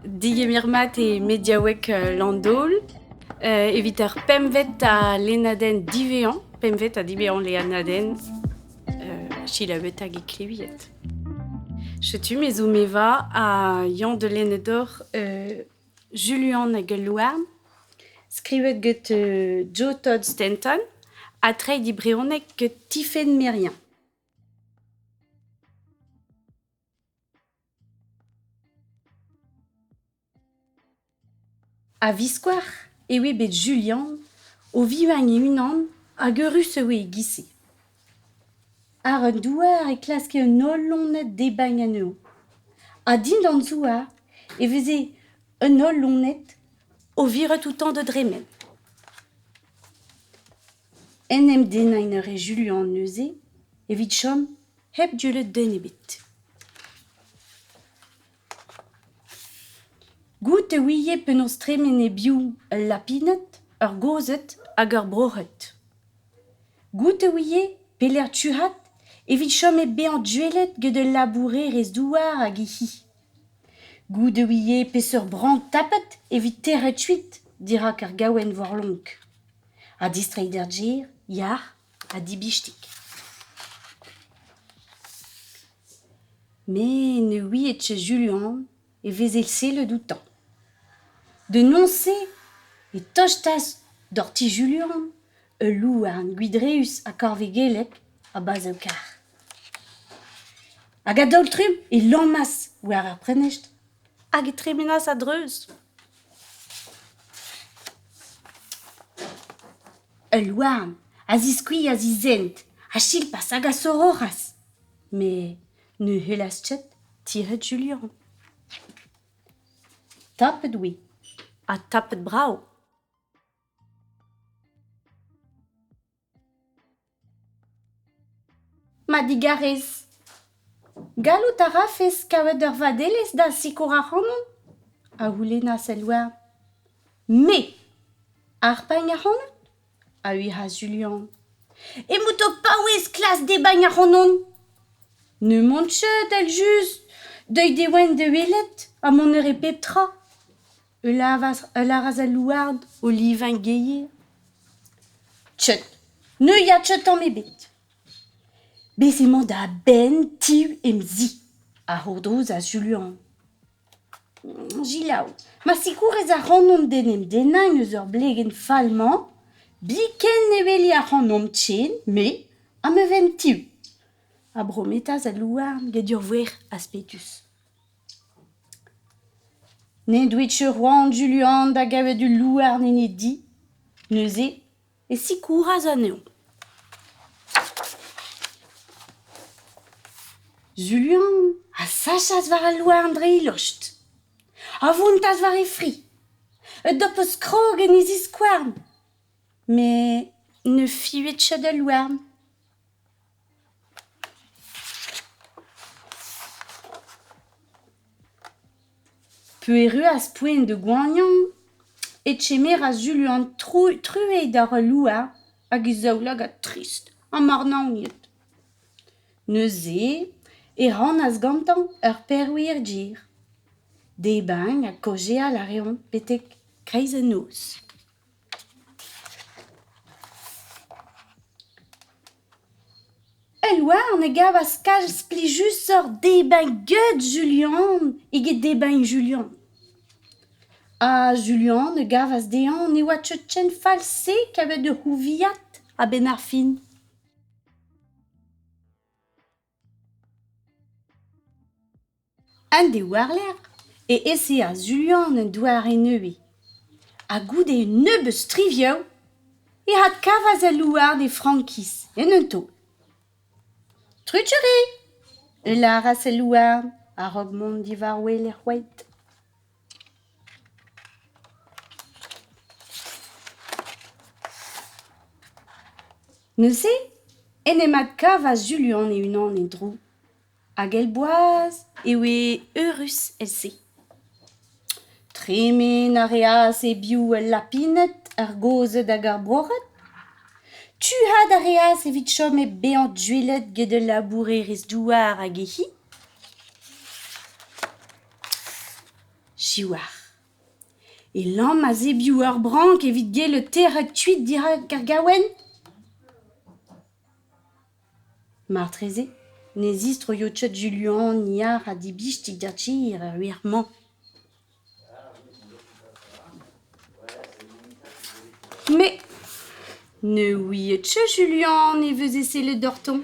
Digemirmat et Mediawek Landol, eviter pemvet a lenaden divean, pemvet a divean lenaden, chilavet hag e kleviet. Chetu mes o meva a Jan de Lenedor Julian hag Louarn, skrivet get Joe Todd Stanton, a trei di breonek get Tiffen Merien. A viskoar, ewe bet Julian, o vivan e unan, hag eurus ewe e gise. Ar un douar e klaske un ollonet debañ aneo. A din d'an zouar, e veze un ollonet o viret outan de dremen. En em denañ eur e Julian neuze, evit chom hep diolet den ebet. Gout e ouie penaos tremen e biou ul lapinet, ur gozet hag ur broc'het. Gout e ouie peler tuhat, evit chom e beant duelet gant ul labourer rez douar hag e hi. Gout e ouie peseurt brant tapet evit terret tuit dirak ar gaouen vorlonk. A distreiñ d'er djer, yar, a dibistik. Me ne ouie etche Julian e veze se le doutan. De nonse e tojtas d'or ti Julian, ul louarn gwidreus a korvegelek a baz eo kar. Hag a daoltrum e lammas war ar prenecht hag e tremenas a dreuz. Ul louarn a ziskouiñ a zizent, a chilpas hag a sororas. Me ne helas tchet tiret Julian. Tapet oui, a tapet brao. Ma digarez, gallout a rafes kavet ur vadelez da sikour ar c'hanon? A oulena sel louarn. Me, ar pañ ar c'hanon? A uira Julian. Emout o paouez klas debañ ar c'hanon? Ne montchet el just, deuit deouen de welet, a mont eur e pep tra. Ul araz al louarn o livañ geier. Tchet, ne ya tchet am ebet. Bez emañ da ben, tiu em zi, a c'hodrouz a Julian. Jilaou, ma sikourez ar c'hanon denem denañ eus ur blegen falman, biken ne veli ar c'hanon tchen, me am even tiu. A brometaz a louarn get ur vwer aspetus. Ne douet roan Julian da gavet ul louarn ene di, neuze e sikouraz aneo. Julian a sachas war al louarn dre ilocht. A vountaz war e fri. E dop eus krog en e ziskouarn. Me ne fivet chet ul louarn. Peu as poent de goanion, etchemer a Julian truet d'ar louar hag e zaoulag a trist, a marnaouiet. Neuze e ran as gantan ur perouier djir. Debañ a kojea la reont petek kreiz en noz. El louarn e gavas kalz plijus ur debañ get Julian eget debañ Julian. A Julian ne gavas dean ne oa tchetchen fall se kavet ur c'houviat a ben ar fin. Un de warler e ese a Julian un douar e neue. A goude neub eus trivioù e hat kavas a louar de frankis en un to. Trutcheri! Lara se louar a rogmont divar wel er c'hweit. Neuze, en emat kavas Julian e unan e drou. Hag el boaz e oe eurus el se. Tremen a reas e biou ul lapinet ar gozet hag ar broc'het. Tuhat a reas evit chom e beant duelet gant ul labourer rez douar hag e hi. Jiwar. Et l'homme a zébiouer branque et vite le terre tuit dira gargawen. Martrézé, n'existe yotchet Julian niar a dibiche tigachi ruirement. Mais, ne oui Julian ne veut essayer le dorton.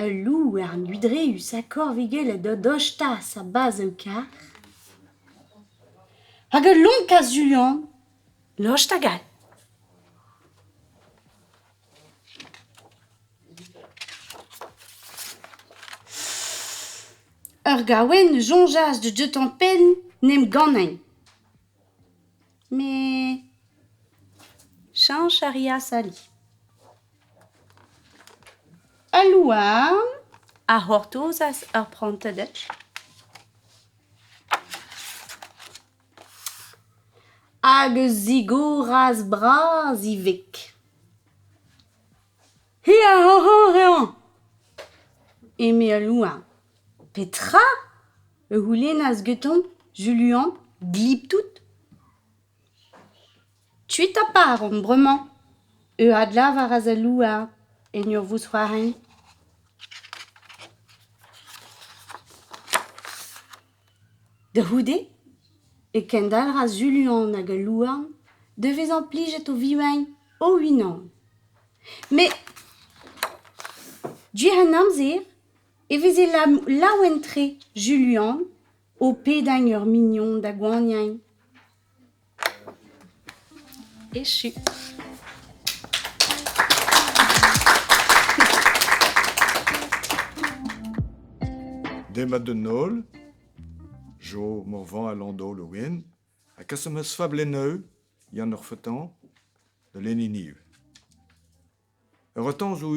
Un loup un ludré eut sa corvigel de dochta sa base au car. Hag long cas Julian, loge tagal. Ur gawen jonjas de jetant pen nem ganin. Mais chan charia sali. A louarn a hortozas ur prantadet. Hag zigoras bras ivek. Hi a ho rean. Eme a louarn. Petra, houlen as geton, Julian, glip tout. Tuit a part, ombrement. Adla var az a louarn, en ur vous soiren. De houde, e kendal raz Julian hag a louarn, devez en pliget o viwain o winan. Mais, du an amzer, e veze la wentre Julian o pedañ ur mignon da gwanien. Échu. Demat de nol, jo morvan a lando le win, a kasemas fableneu, yann ur fetan, de leniniv. Ur temps zo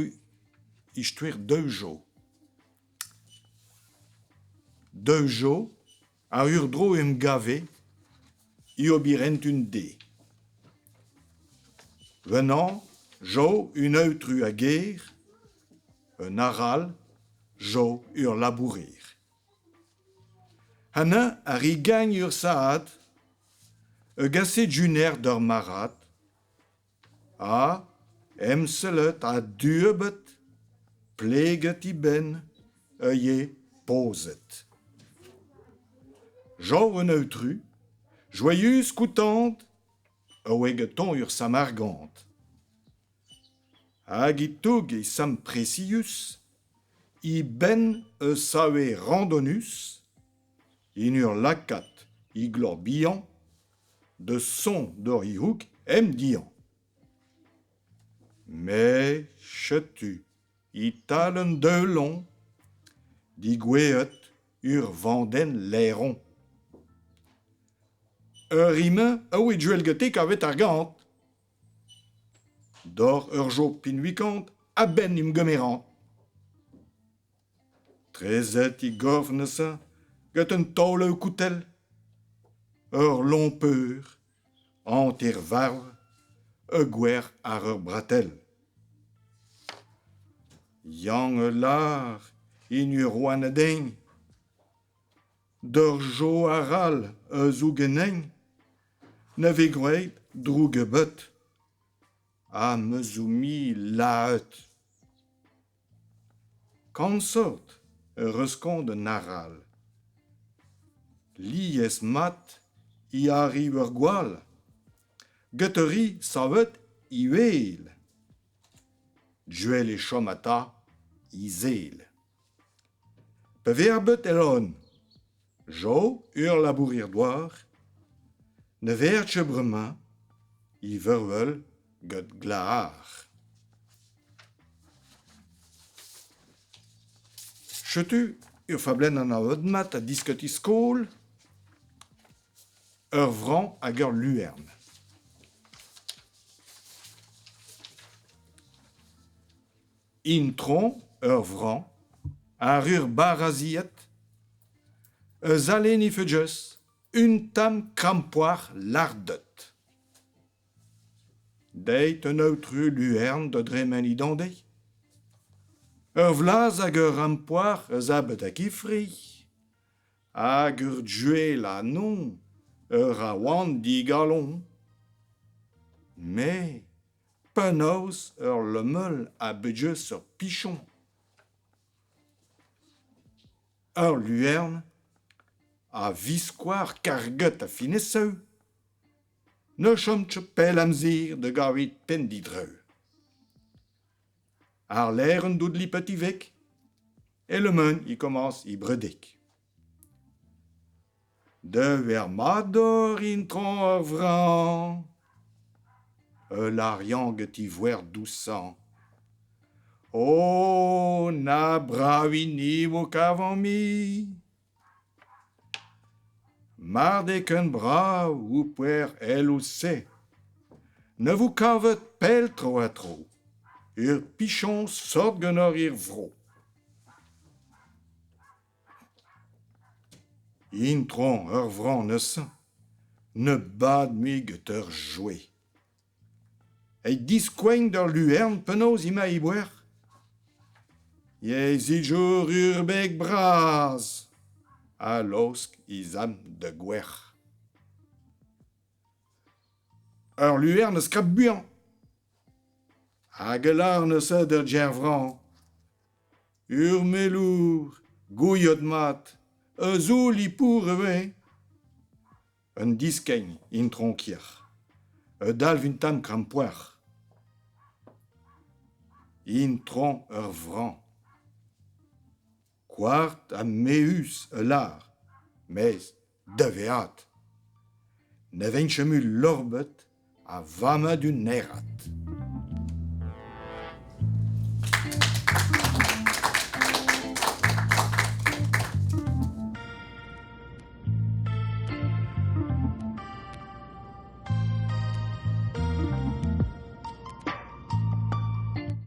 istuir deux jo. Deux jo, a ur dro em gave, i obirent un dé. Venant, jo un eutru a guerre, un aral, jo ur labourir. Hanna a rigagn ur saad, e gasset juner d'ur marat, a emselet a durbet, pleget i ben, eye poset. Jo un eutru, joyeuse coutante, oegeton ur samargante. Hag i toug e sam precius, i ben e sawe randonus, in ur lakat i glor bihan, de son d'or i houk em dihan. Me chetu, i talen deulon, di gweet ur vanden lairon. Ur rime a oe djuelgete kavet ar gant. Dor ur jo pinwikant a ben im gemerant. Trezet i gorfnesa get un taole o koutel. Ur lompeur, ant er varv, e gwer ar ur bratel. Yang e lar in ur oan adeng. Dor jo aral e zougeneng. Ne ve gweet droug e bet. A mezoumi laet. Kansort e reskon de naral. Li es mat i ari ur gwal. Geteri savet i vel. Djuel e chomata i zel. Pever bet elon. Jo ur labourir doar. Ne vertche bremañ i vervel get glaar. Chetu ur fablen an aod mat a disket i skol, ur vran hag ur luern. In tron ur vran, ar ur baraziet, eus alen i feudjus, un tam krampoar lardet. Deit un outru luern de dremen i dandei. Ur vlaz hag ur rampoar eus abet a kifri. Agur djue la non, a wan di galon. Mais, penaos le meul a bedje sur pichon. Luerne a visquar karget a finesseu. Ne chomtje pel amzir de gavit pendidreu. L'air un doudli petit vec, et le meun y commence y bredek. De vermador intron vran, l'ariang t'y voir doucent. Oh, na bravini vo qu'avant mi. Mardek un bras ou puer elle ou se. Ne vous cavet pel trop à trop. Pichon sort genor vro. Intron vran ne bad mi geter jouer. Et discoigne der luerne penaos ima y boer. Ye jour urbeg braz. A losk izam de gwer. Luerne skrap buan. Agelar ne se de djervran. Melour, gouillot mat, zoul y pourve. Un diskeigne in tronkier. Dalv un tam krampoir. In tron vran. Quart a meus lar, mais deveat. Ne venchemu lorbet a vama d'un erat.